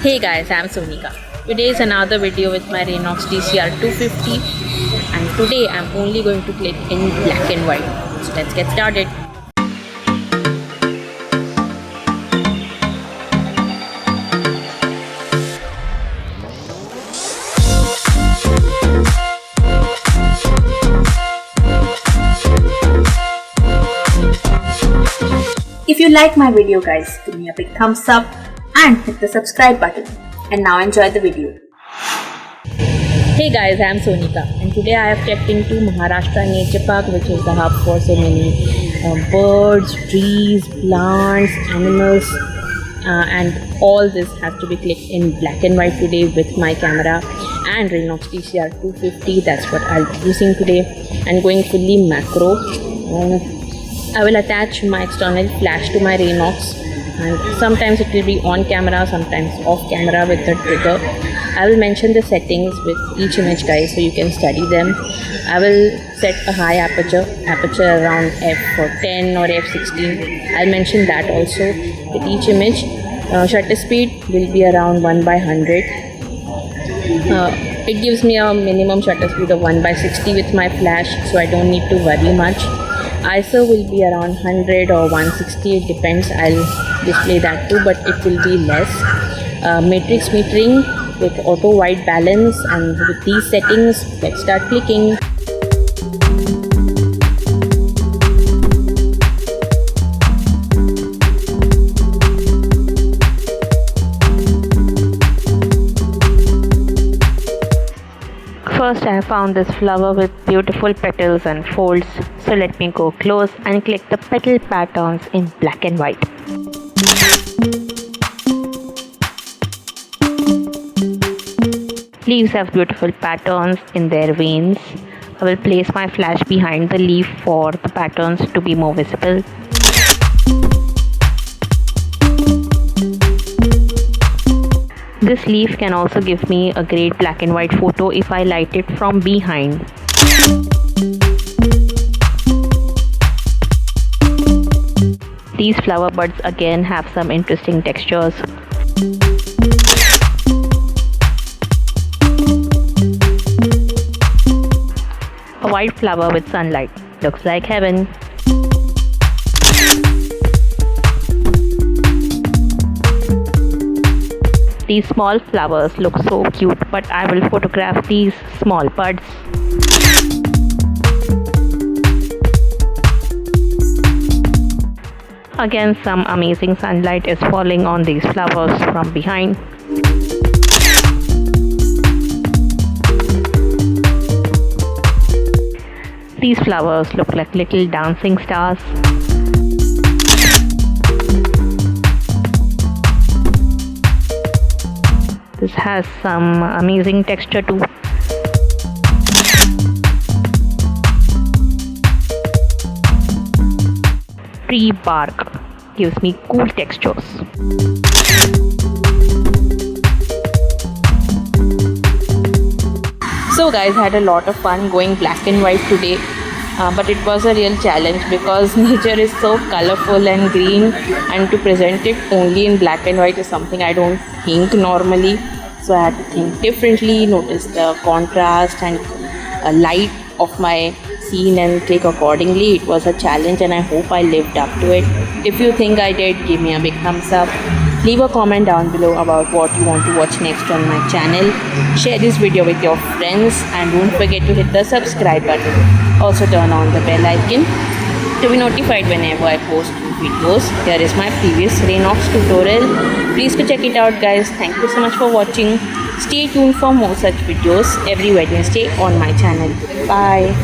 Hey guys, I'm Sonika. Today is another video with my Raynox DCR-250 and today I'm only going to click in black and white. So let's get started. If you like my video guys, give me a big thumbs up and hit the subscribe button. And now enjoy the video. Hey guys, I'm Sonika and today I have checked into Maharashtra Nature Park, which is the hub for so many birds, trees, plants, animals, and all this has to be clicked in black and white today with my camera and Raynox DCR-250. That's what I'll be using today and going fully macro. I will attach my external flash to my Raynox and sometimes it will be on camera, sometimes off camera with the trigger. I will mention the settings with each image guys so you can study them. I will set a high aperture around f10 or f16. I'll mention that also with each image. Shutter speed will be around 1/100. It gives me a minimum shutter speed of 1/60 with my flash, so I don't need to worry much. ISO will be around 100 or 160, it depends. I'll display that too, but it will be less. Matrix metering with auto white balance, and with these settings, let's start clicking. First, I found this flower with beautiful petals and folds, so let me go close and click the petal patterns in black and white. Leaves have beautiful patterns in their veins. I will place my flash behind the leaf for the patterns to be more visible. This leaf can also give me a great black and white photo if I light it from behind. These flower buds again have some interesting textures. A white flower with sunlight. Looks like heaven. These small flowers look so cute, but I will photograph these small buds. Again, some amazing sunlight is falling on these flowers from behind. These flowers look like little dancing stars. This has some amazing texture too. Tree bark gives me cool textures. So guys, I had a lot of fun going black and white today, but it was a real challenge because nature is so colorful and green, and to present it only in black and white is something I don't think normally. So I had to think differently, notice the contrast and light of my scene and take accordingly. It was a challenge and I hope I lived up to it. If you think I did, give me a big thumbs up. Leave a comment down below about what you want to watch next on my channel. Share this video with your friends and don't forget to hit the subscribe button. Also turn on the bell icon to be notified whenever I post videos. Here is my previous Raynox tutorial. Please go check it out guys. Thank you so much for watching. Stay tuned for more such videos every Wednesday on my channel. Bye.